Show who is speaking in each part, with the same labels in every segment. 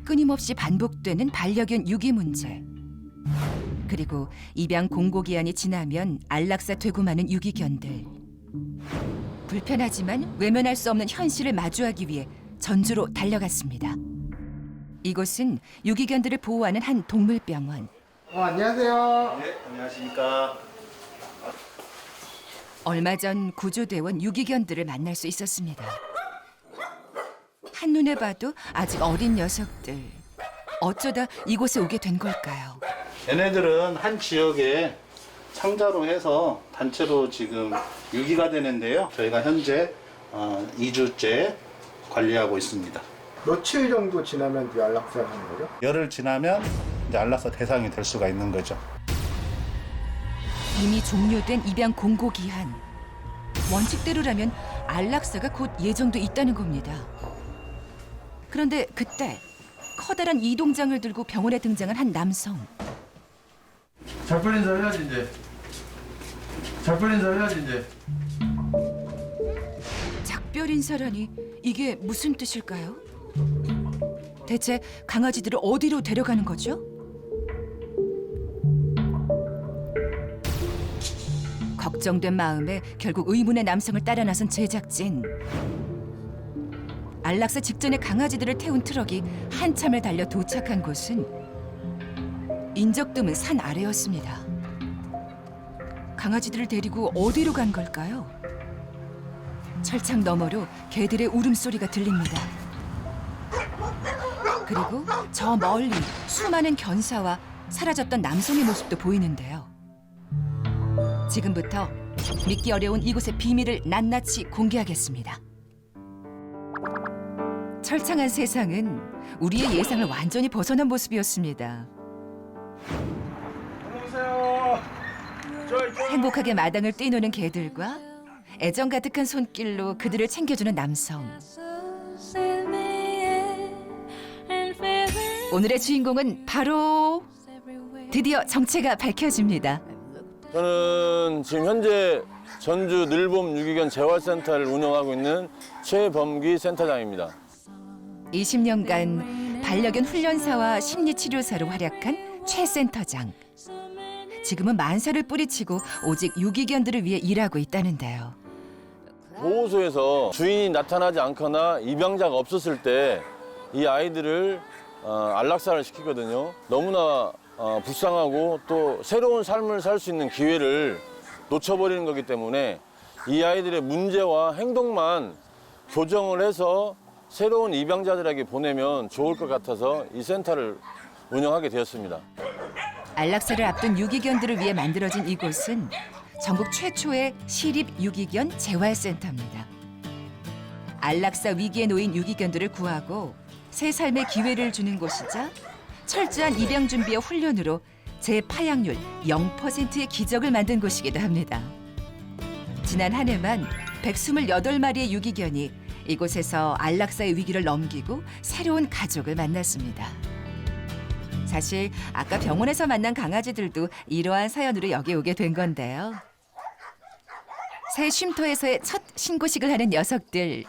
Speaker 1: 끊임없이 반복되는 반려견 유기 문제. 그리고 입양 공고 기한이 지나면 안락사 되고 마는 유기견들. 불편하지만 외면할 수 없는 현실을 마주하기 위해 전주로 달려갔습니다. 이곳은 유기견들을 보호하는 한 동물병원.
Speaker 2: 안녕하세요.
Speaker 3: 네, 안녕하십니까.
Speaker 1: 얼마 전 구조대원 유기견들을 만날 수 있었습니다. 한눈에 봐도 아직 어린 녀석들. 어쩌다 이곳에 오게 된 걸까요?
Speaker 3: 얘네들은 한 지역에 상자로 해서 단체로 지금 유기가 되는데요. 저희가 현재 2주째 관리하고 있습니다.
Speaker 2: 며칠 정도 지나면 이 안락사를 하는 거죠?
Speaker 3: 열흘 지나면 이제 안락사 대상이 될 수가 있는 거죠.
Speaker 1: 이미 종료된 입양 공고 기한. 원칙대로라면 안락사가 곧 예정돼 있다는 겁니다. 그런데 그때 커다란 이동장을 들고 병원에 등장한 한 남성.
Speaker 4: 작별 인사 해야지 이제. 작별 인사 해야지 이제.
Speaker 1: 작별 인사라니 이게 무슨 뜻일까요? 대체 강아지들을 어디로 데려가는 거죠? 걱정된 마음에 결국 의문의 남성을 따라 나선 제작진. 안락사 직전에 강아지들을 태운 트럭이 한참을 달려 도착한 곳은 인적 드문 산 아래였습니다. 강아지들을 데리고 어디로 간 걸까요? 철창 너머로 개들의 울음소리가 들립니다. 그리고 저 멀리 수많은 견사와 사라졌던 남성의 모습도 보이는데요. 지금부터 믿기 어려운 이곳의 비밀을 낱낱이 공개하겠습니다. 철창한 세상은 우리의 예상을 완전히 벗어난 모습이었습니다.
Speaker 4: 안녕하세요.
Speaker 1: 행복하게 마당을 뛰노는 개들과 애정 가득한 손길로 그들을 챙겨주는 남성. 오늘의 주인공은 바로 드디어 정체가 밝혀집니다.
Speaker 4: 저는 지금 현재 전주 늘봄 유기견 재활센터를 운영하고 있는 최범기 센터장입니다.
Speaker 1: 20년간 반려견 훈련사와 심리치료사로 활약한 최 센터장. 지금은 만사를 뿌리치고 오직 유기견들을 위해 일하고 있다는데요.
Speaker 4: 보호소에서 주인이 나타나지 않거나 입양자가 없었을 때 이 아이들을 안락사를 시키거든요. 너무나 불쌍하고 또 새로운 삶을 살 수 있는 기회를 놓쳐버리는 거기 때문에 이 아이들의 문제와 행동만 교정을 해서 새로운 입양자들에게 보내면 좋을 것 같아서 이 센터를 운영하게 되었습니다.
Speaker 1: 안락사를 앞둔 유기견들을 위해 만들어진 이곳은 전국 최초의 시립 유기견 재활센터입니다. 안락사 위기에 놓인 유기견들을 구하고 새 삶의 기회를 주는 곳이자 철저한 입양 준비와 훈련으로 재파양률 0%의 기적을 만든 곳이기도 합니다. 지난 한 해만 128마리의 유기견이 이곳에서 안락사의 위기를 넘기고 새로운 가족을 만났습니다. 사실 아까 병원에서 만난 강아지들도 이러한 사연으로 여기 오게 된 건데요. 새 쉼터에서의 첫 신고식을 하는 녀석들.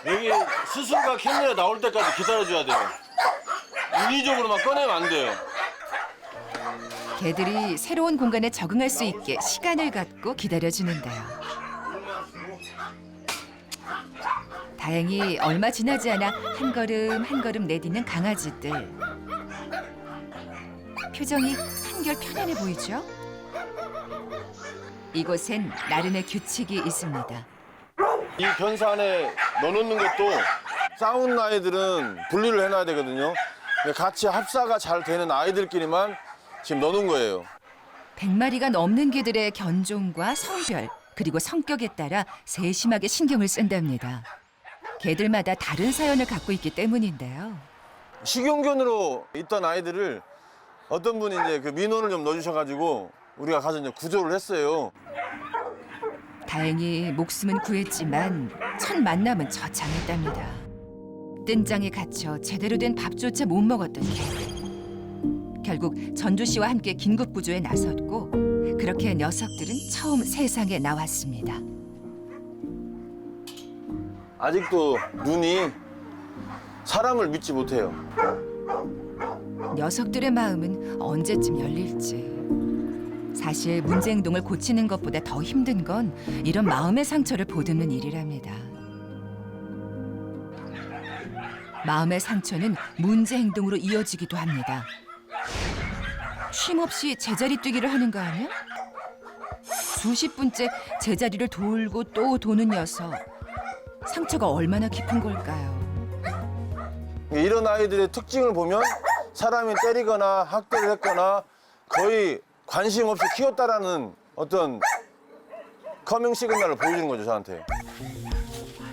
Speaker 4: 여기 수술과 캠era 나올 때까지 기다려줘야 돼요. 인위적으로만 꺼내면 안 돼요.
Speaker 1: 개들이 새로운 공간에 적응할 수 있게 시간을 갖고 기다려주는데요. 다행히 얼마 지나지 않아 한 걸음 한 걸음 내딛는 강아지들. 표정이 한결 편안해 보이죠? 이곳엔 나름의 규칙이 있습니다.
Speaker 4: 이 견사 안에 넣어놓는 것도 싸우는 아이들은 분리를 해놔야 되거든요. 같이 합사가 잘 되는 아이들끼리만 지금 넣어놓은 거예요.
Speaker 1: 100마리가 넘는 개들의 견종과 성별 그리고 성격에 따라 세심하게 신경을 쓴답니다. 개들마다 다른 사연을 갖고 있기 때문인데요.
Speaker 4: 식용견으로 있던 아이들을 어떤 분이 이제 그 민원을 좀 넣어주셔가지고 우리가 가서 이제 구조를 했어요.
Speaker 1: 다행히 목숨은 구했지만 첫 만남은 처참했답니다. 뜬장에 갇혀 제대로 된 밥조차 못 먹었던 개들. 결국 전주시와 함께 긴급 구조에 나섰고 그렇게 녀석들은 처음 세상에 나왔습니다.
Speaker 4: 아직도 눈이 사람을 믿지 못해요.
Speaker 1: 녀석들의 마음은 언제쯤 열릴지. 사실 문제 행동을 고치는 것보다 더 힘든 건 이런 마음의 상처를 보듬는 일이랍니다. 마음의 상처는 문제 행동으로 이어지기도 합니다. 쉼없이 제자리 뛰기를 하는 거 아니야? 수십 분째 제자리를 돌고 또 도는 녀석. 상처가 얼마나 깊은 걸까요?
Speaker 4: 이런 아이들의 특징을 보면 사람이 때리거나 학대를 했거나 거의 관심 없이 키웠다라는 어떤 커밍 시그널을 보여주는 거죠, 저한테.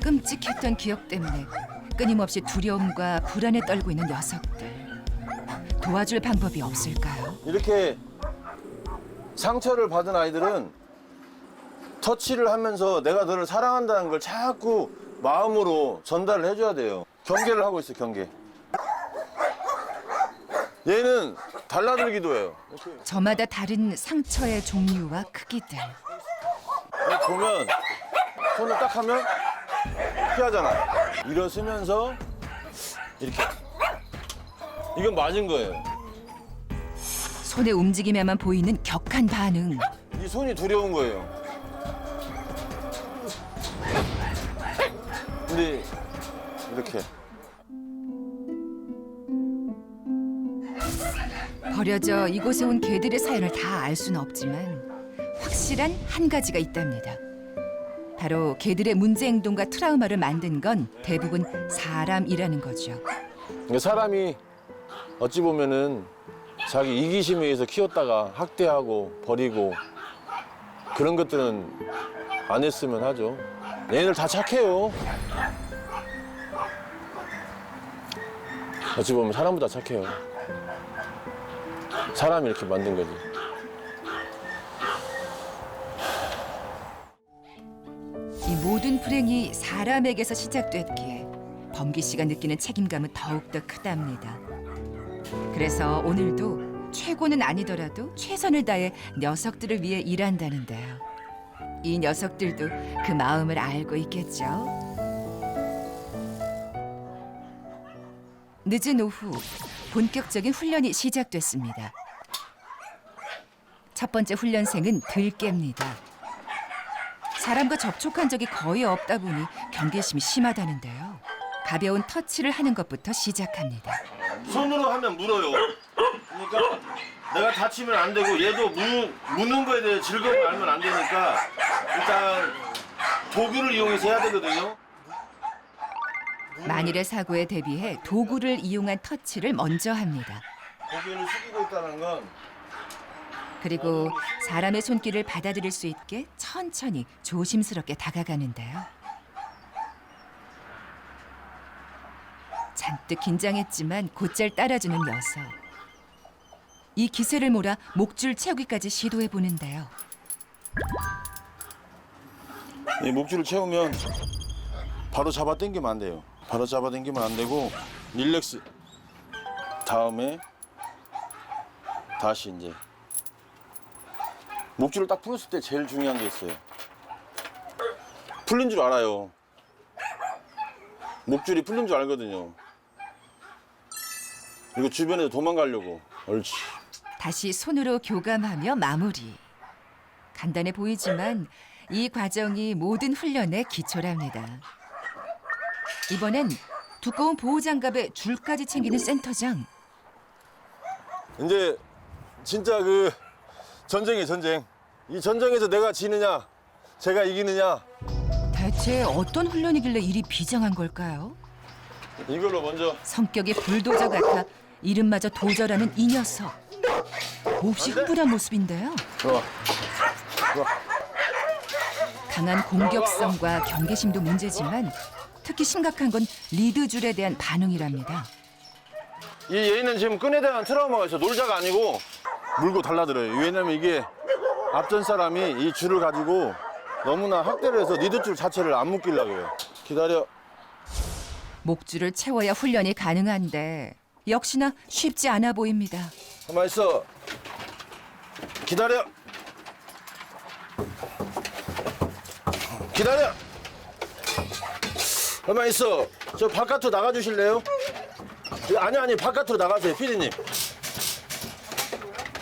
Speaker 1: 끔찍했던 기억 때문에 끊임없이 두려움과 불안에 떨고 있는 녀석들. 도와줄 방법이 없을까요?
Speaker 4: 이렇게 상처를 받은 아이들은 터치를 하면서 내가 너를 사랑한다는 걸 자꾸 마음으로 전달을 해줘야 돼요. 경계를 하고 있어요, 경계. 얘는 달라들기도 해요.
Speaker 1: 저마다 다른 상처의 종류와 크기들.
Speaker 4: 보면 손을 딱 하면 피하잖아요. 일어서면서 이렇게. 이건 맞은 거예요.
Speaker 1: 손의 움직임에만 보이는 격한 반응.
Speaker 4: 이 손이 두려운 거예요. 근데 이렇게.
Speaker 1: 버려져 이곳에 온 개들의 사연을 다 알 수는 없지만 확실한 한 가지가 있답니다. 바로 개들의 문제 행동과 트라우마를 만든 건 대부분 사람이라는 거죠.
Speaker 4: 그러니까 사람이 어찌 보면은 자기 이기심에 의해서 키웠다가 학대하고 버리고 그런 것들은 안 했으면 하죠. 얘네들 다 착해요. 어찌 보면 사람보다 착해요. 사람이 이렇게 만든 거지.
Speaker 1: 이 모든 불행이 사람에게서 시작됐기에 범기 씨가 느끼는 책임감은 더욱더 크답니다. 그래서 오늘도 최고는 아니더라도 최선을 다해 녀석들을 위해 일한다는데요. 이 녀석들도 그 마음을 알고 있겠죠. 늦은 오후 본격적인 훈련이 시작됐습니다. 첫 번째 훈련생은 들개입니다. 사람과 접촉한 적이 거의 없다 보니 경계심이 심하다는데요. 가벼운 터치를 하는 것부터 시작합니다.
Speaker 4: 손으로 하면 물어요. 그러니까 내가 다치면 안 되고 얘도 무는 거에 대해 즐거움을 알면 안 되니까 일단 도구를 이용해서 해야 되거든요.
Speaker 1: 만일의 사고에 대비해 도구를 이용한 터치를 먼저 합니다.
Speaker 4: 고개를 숙이고 있다는 건
Speaker 1: 그리고 사람의 손길을 받아들일 수 있게 천천히 조심스럽게 다가가는데요. 잔뜩 긴장했지만 곧잘 따라주는 녀석. 이 기세를 몰아 목줄 채우기까지 시도해 보는데요.
Speaker 4: 이 목줄을 채우면 바로 잡아 당기면 안 돼요. 바로 잡아 당기면 안 되고 릴렉스. 다음에 다시 이제 목줄을 딱 풀었을 때 제일 중요한 게 있어요. 풀린 줄 알아요. 목줄이 풀린 줄 알거든요. 이거 주변에서 도망가려고. 옳지.
Speaker 1: 다시 손으로 교감하며 마무리. 간단해 보이지만 이 과정이 모든 훈련의 기초랍니다. 이번엔 두꺼운 보호장갑에 줄까지 챙기는 센터장.
Speaker 4: 이제 진짜 그 전쟁이에요, 전쟁. 이 전쟁에서 내가 지느냐, 제가 이기느냐.
Speaker 1: 대체 어떤 훈련이길래 이리 비장한 걸까요?
Speaker 4: 이걸로 먼저
Speaker 1: 성격이 불도저 같아 이름마저 도저라는 이 녀석. 몹시 흥분한 모습인데요.
Speaker 4: 들어와.
Speaker 1: 강한 공격성과 경계심도 문제지만 특히 심각한 건 리드줄에 대한 반응이랍니다.
Speaker 4: 이 얘는 지금 끈에 대한 트라우마가 있어. 놀자가 아니고 물고 달라들어요. 왜냐면 이게 앞전 사람이 이 줄을 가지고 너무나 학대를 해서 리드줄 자체를 안 묶이려고 해요. 기다려.
Speaker 1: 목줄을 채워야 훈련이 가능한데 역시나 쉽지 않아 보입니다.
Speaker 4: 가만 있어. 기다려. 기다려. 가만 있어. 저 바깥으로 나가주실래요? 아니 바깥으로 나가세요, 피디님.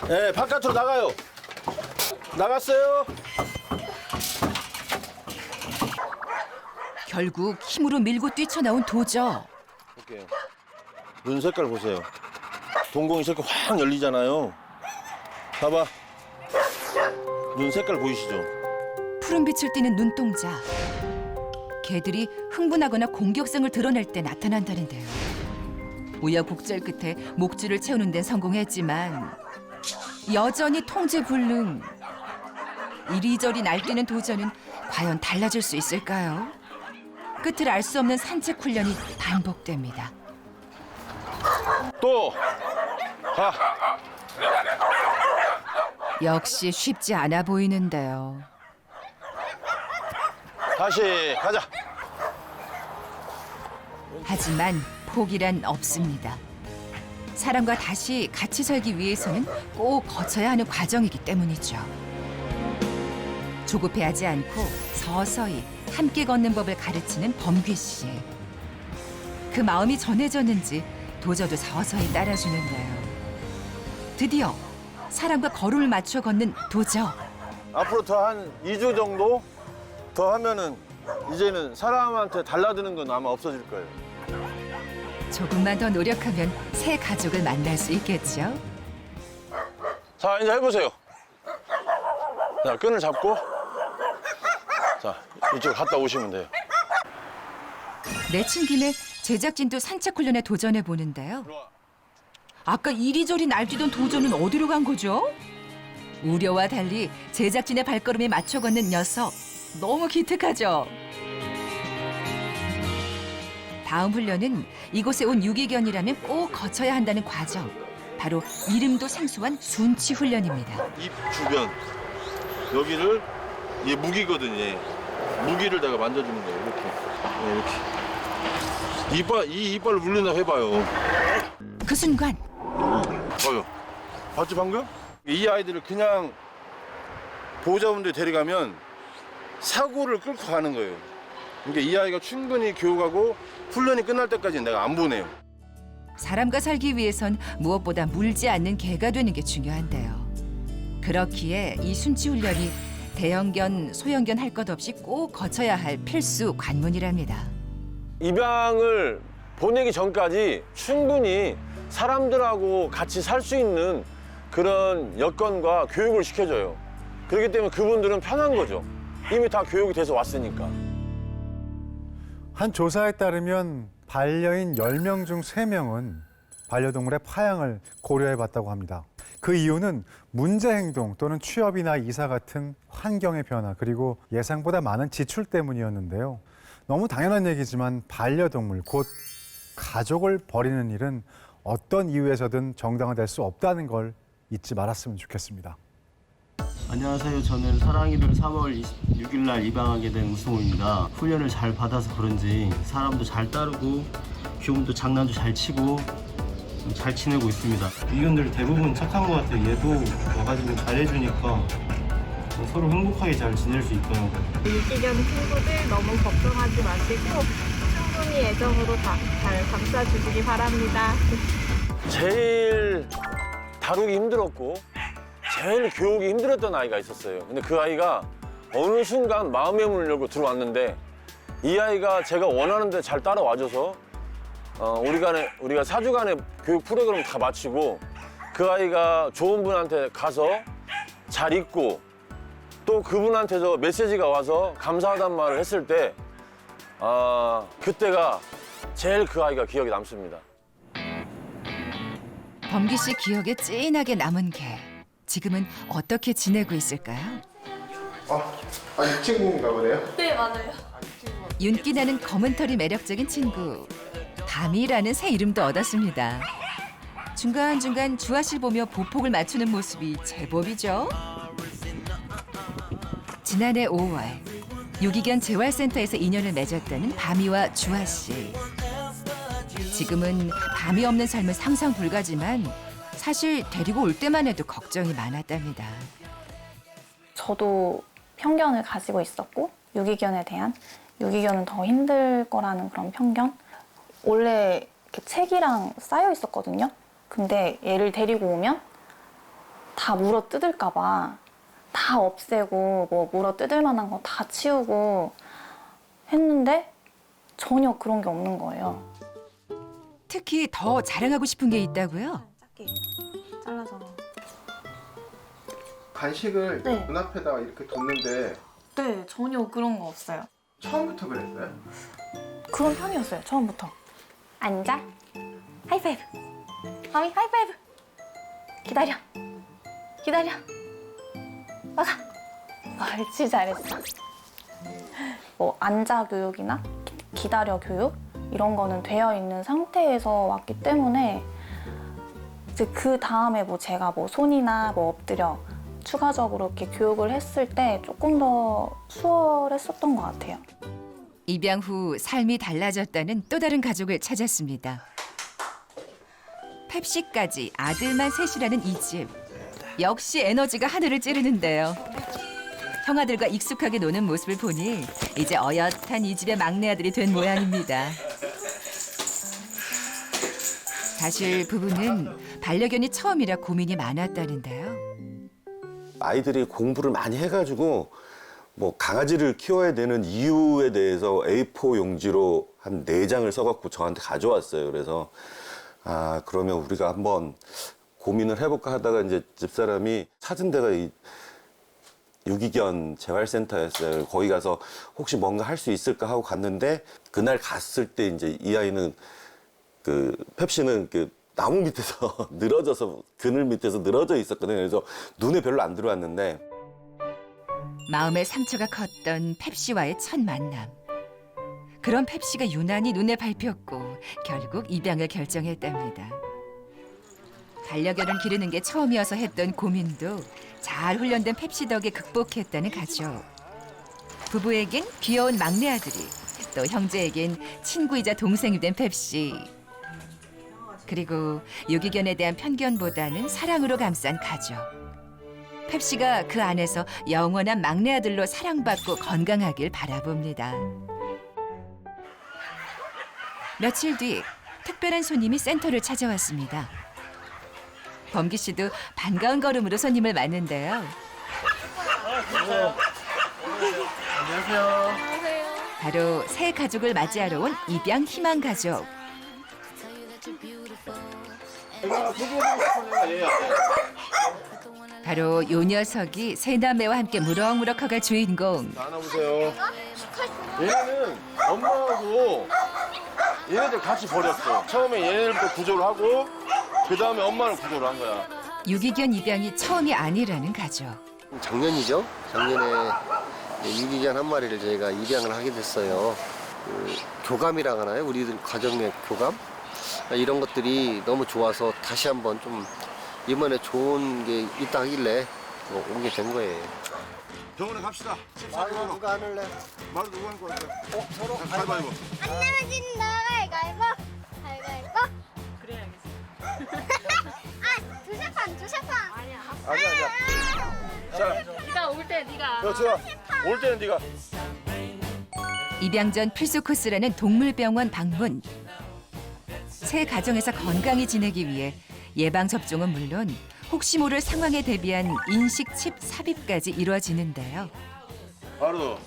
Speaker 4: 네, 바깥으로 나가요. 나갔어요.
Speaker 1: 결국 힘으로 밀고 뛰쳐나온 도저.
Speaker 4: 볼게요. 눈 색깔 보세요. 동공이 저렇게 확 열리잖아요. 봐봐. 눈 색깔 보이시죠?
Speaker 1: 푸른빛을 띠는 눈동자. 개들이 흥분하거나 공격성을 드러낼 때 나타난다는데요. 우여곡절 끝에 목줄을 채우는 데는 성공했지만 여전히 통제불능. 이리저리 날뛰는 도저는 과연 달라질 수 있을까요? 끝을 알 수 없는 산책 훈련이 반복됩니다.
Speaker 4: 또 가.
Speaker 1: 역시 쉽지 않아 보이는데요.
Speaker 4: 다시 가자.
Speaker 1: 하지만 포기란 없습니다. 사람과 다시 같이 살기 위해서는 꼭 거쳐야 하는 과정이기 때문이죠. 조급해하지 않고 서서히 함께 걷는 법을 가르치는 범귀 씨. 그 마음이 전해졌는지 도저도 서서히 따라주는데요. 드디어 사람과 걸음을 맞춰 걷는 도저.
Speaker 4: 앞으로 더 한 2주 정도 더 하면은 이제는 사람한테 달라드는 건 아마 없어질 거예요.
Speaker 1: 조금만 더 노력하면 새 가족을 만날 수 있겠죠.
Speaker 4: 자, 이제 해보세요. 자, 끈을 잡고 자, 이쪽 갔다 오시면 돼요.
Speaker 1: 내친 김에 제작진도 산책 훈련에 도전해 보는데요.
Speaker 4: 들어와.
Speaker 1: 아까 이리저리 날뛰던 도전은 어디로 간 거죠? 우려와 달리 제작진의 발걸음에 맞춰 걷는 녀석. 너무 기특하죠? 다음 훈련은 이곳에 온 유기견이라면 꼭 거쳐야 한다는 과정. 바로 이름도 생소한 순치 훈련입니다.
Speaker 4: 입 주변 여기를 이게 무기거든요. 얘. 무기를 내가 만져주는 거예요. 이렇게. 네, 이렇게. 이 이빨을 물린다 해봐요.
Speaker 1: 그 순간
Speaker 4: 봐요. 봤지 방금? 이 아이들을 그냥 보호자분들이 데려가면 사고를 끌고 가는 거예요. 그러니까 이 아이가 충분히 교육하고 훈련이 끝날 때까지 내가 안 보내요.
Speaker 1: 사람과 살기 위해선 무엇보다 물지 않는 개가 되는 게 중요한데요. 그렇기에 이 순치 훈련이 대형견, 소형견 할 것 없이 꼭 거쳐야 할 필수 관문이랍니다.
Speaker 4: 입양을 보내기 전까지 충분히 사람들하고 같이 살 수 있는 그런 여건과 교육을 시켜줘요. 그렇기 때문에 그분들은 편한 거죠. 이미 다 교육이 돼서 왔으니까.
Speaker 5: 한 조사에 따르면 반려인 10명 중 3명은 반려동물의 파양을 고려해봤다고 합니다. 그 이유는 문제 행동 또는 취업이나 이사 같은 환경의 변화 그리고 예상보다 많은 지출 때문이었는데요. 너무 당연한 얘기지만 반려동물 곧 가족을 버리는 일은 어떤 이유에서든 정당화될 수 없다는 걸 잊지 말았으면 좋겠습니다.
Speaker 6: 안녕하세요. 저는 사랑이를 3월 26일 날 입양하게 된 우승호입니다. 훈련을 잘 받아서 그런지 사람도 잘 따르고 귀여움도 장난도 잘 치고 잘 지내고 있습니다. 의견들 대부분 착한 것 같아요. 얘도 와가지고 잘해주니까 서로 행복하게 잘 지낼 수 있더라고요.
Speaker 7: 유기견 친구들 너무 걱정하지 마시고 충분히 애정으로 잘 감싸주시기 바랍니다.
Speaker 4: 제일 다루기 힘들었고 제일 교육이 힘들었던 아이가 있었어요. 근데 그 아이가 어느 순간 마음의 문을 열고 들어왔는데 이 아이가 제가 원하는 데 잘 따라와줘서 우리가 4주간의 교육 프로그램 다 마치고 그 아이가 좋은 분한테 가서 잘 있고 또 그분한테서 메시지가 와서 감사하다는 말을 했을 때 그때가 제일 그 아이가 기억에 남습니다.
Speaker 1: 범기 씨 기억에 찐하게 남은 개. 지금은 어떻게 지내고 있을까요?
Speaker 2: 이 친구인가 보네요.
Speaker 7: 네, 맞아요.
Speaker 1: 윤기 나는 검은 털이 매력적인 친구. 밤이라는 새 이름도 얻었습니다. 중간중간 주아 씨를 보며 보폭을 맞추는 모습이 제법이죠. 지난해 5월 유기견 재활센터에서 인연을 맺었다는 밤이와 주아 씨. 지금은 밤이 없는 삶은 상상 불가지만 사실 데리고 올 때만 해도 걱정이 많았답니다.
Speaker 8: 저도 편견을 가지고 있었고 유기견에 대한 유기견은 더 힘들 거라는 그런 편견? 원래 이렇게 책이랑 쌓여 있었거든요. 근데 얘를 데리고 오면 다 물어 뜯을까 봐 다 없애고 뭐 물어 뜯을 만한 거 다 치우고 했는데 전혀 그런 게 없는 거예요.
Speaker 1: 특히 더 자랑하고 싶은 게 있다고요?
Speaker 8: 작게 잘라서.
Speaker 2: 간식을
Speaker 8: 네.
Speaker 2: 눈앞에다가 이렇게 뒀는데
Speaker 8: 네, 전혀 그런 거 없어요.
Speaker 2: 처음부터 그랬어요?
Speaker 8: 그런 편이었어요, 처음부터. 앉아. 하이파이브. 마미 하이파이브. 기다려. 기다려. 와가. 옳지, 잘했어. 뭐 앉아 교육이나 기다려 교육 이런 거는 되어 있는 상태에서 왔기 때문에 이제 그 다음에 뭐 제가 뭐 손이나 뭐 엎드려 추가적으로 이렇게 교육을 했을 때 조금 더 수월했었던 것 같아요.
Speaker 1: 입양 후 삶이 달라졌다는 또 다른 가족을 찾았습니다. 펩시까지 아들만 셋이라는 이 집. 역시 에너지가 하늘을 찌르는데요. 형아들과 익숙하게 노는 모습을 보니 이제 어엿한 이 집의 막내 아들이 된 모양입니다. 사실 부부는 반려견이 처음이라 고민이 많았다는데요.
Speaker 9: 아이들이 공부를 많이 해가지고 뭐 강아지를 키워야 되는 이유에 대해서 A4 용지로 한 4장을 써갖고 저한테 가져왔어요. 그래서 아 그러면 우리가 한번 고민을 해볼까 하다가 이제 집사람이 찾은 데가 이 유기견 재활센터였어요. 거기 가서 혹시 뭔가 할 수 있을까 하고 갔는데 그날 갔을 때 이제 이 아이는 그 펩시는 그 나무 밑에서 늘어져서 그늘 밑에서 늘어져 있었거든요. 그래서 눈에 별로 안 들어왔는데
Speaker 1: 마음의 상처가 컸던 펩시와의 첫 만남. 그런 펩시가 유난히 눈에 밟혔고 결국 입양을 결정했답니다. 반려견을 기르는 게 처음이어서 했던 고민도 잘 훈련된 펩시 덕에 극복했다는 가족. 부부에겐 귀여운 막내 아들이, 또 형제에겐 친구이자 동생이 된 펩시. 그리고 유기견에 대한 편견보다는 사랑으로 감싼 가족. 펩시가 그 안에서 영원한 막내 아들로 사랑받고 건강하길 바라봅니다. 며칠 뒤 특별한 손님이 센터를 찾아왔습니다. 범기 씨도 반가운 걸음으로 손님을 맞는데요.
Speaker 4: 안녕하세요.
Speaker 1: 바로 새 가족을 맞이하러 온 입양 희망 가족. 바로 요 녀석이 새 남매와 함께 무럭무럭 커갈 주인공.
Speaker 4: 안아보세요. 얘네는 엄마하고 얘네들 같이 버렸어. 처음에 얘네들부터 구조를 하고 그 다음에 엄마를 구조를 한 거야.
Speaker 1: 유기견 입양이 처음이 아니라는 가족.
Speaker 10: 작년이죠. 작년에 유기견 한 마리를 저희가 입양을 하게 됐어요. 그 교감이라고 하나요? 우리들 가족 내 교감? 이런 것들이 너무 좋아서 다시 한번 좀 이번에 좋은 게 있다 하길래 오게 된 거예요.
Speaker 4: 병원에 갑시다.
Speaker 10: 말로 누가 안 할래?
Speaker 4: 말로 누구 할 거야?
Speaker 10: 서로
Speaker 4: 가위바위보.
Speaker 11: 안 내면 진다. 가위바위보. 가위바위보.
Speaker 7: 그래, 알겠어.
Speaker 11: 아, 두세 판.
Speaker 4: 아니야. 자,
Speaker 7: 네가 올 때 네가.
Speaker 4: 그렇죠. 올 때는 네가.
Speaker 1: 입양 전 필수 코스라는 동물병원 방문. 새 가정에서 건강히 지내기 위해 예방 접종은 물론 혹시 모를 상황에 대비한 인식 칩 삽입까지 이루어지는데요.
Speaker 4: 바로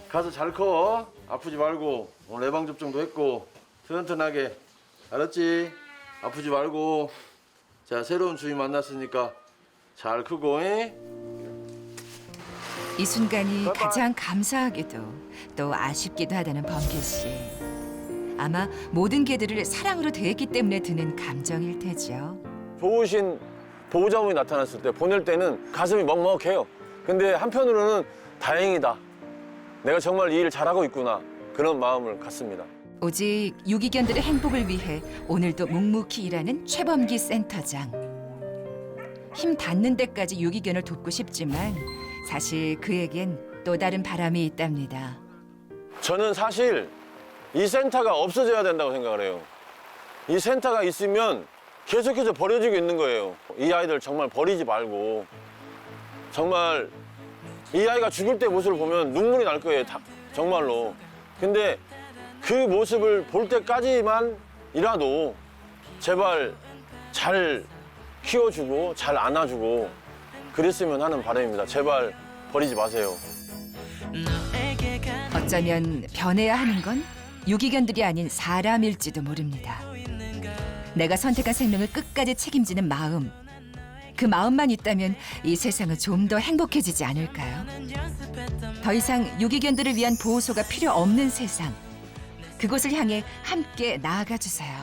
Speaker 4: 가서 잘 커. 아프지 말고 오늘 예방 접종도 했고 튼튼하게. 알았지? 아프지 말고. 자, 새로운 주인 만났으니까 잘 크고.
Speaker 1: 이 순간이 가장 감사하기도 또 아쉽기도 하다는 범기 씨. 아마 모든 개들을 사랑으로 대했기 때문에 드는 감정일 테죠.
Speaker 4: 좋으신 보호자분이 나타났을 때 보낼 때는 가슴이 먹먹해요. 근데 한편으로는 다행이다. 내가 정말 이 일을 잘하고 있구나. 그런 마음을 갖습니다.
Speaker 1: 오직 유기견들의 행복을 위해 오늘도 묵묵히 일하는 최범기 센터장. 힘 닿는 데까지 유기견을 돕고 싶지만 사실 그에겐 또 다른 바람이 있답니다.
Speaker 4: 저는 사실 이 센터가 없어져야 된다고 생각을 해요. 이 센터가 있으면 계속해서 버려지고 있는 거예요. 이 아이들 정말 버리지 말고 정말 이 아이가 죽을 때 모습을 보면 눈물이 날 거예요. 정말로. 근데 그 모습을 볼 때까지만이라도 제발 잘 키워주고 잘 안아주고 그랬으면 하는 바람입니다. 제발 버리지 마세요.
Speaker 1: 어쩌면 변해야 하는 건 유기견들이 아닌 사람일지도 모릅니다. 내가 선택한 생명을 끝까지 책임지는 마음. 그 마음만 있다면 이 세상은 좀 더 행복해지지 않을까요? 더 이상 유기견들을 위한 보호소가 필요 없는 세상. 그곳을 향해 함께 나아가 주세요.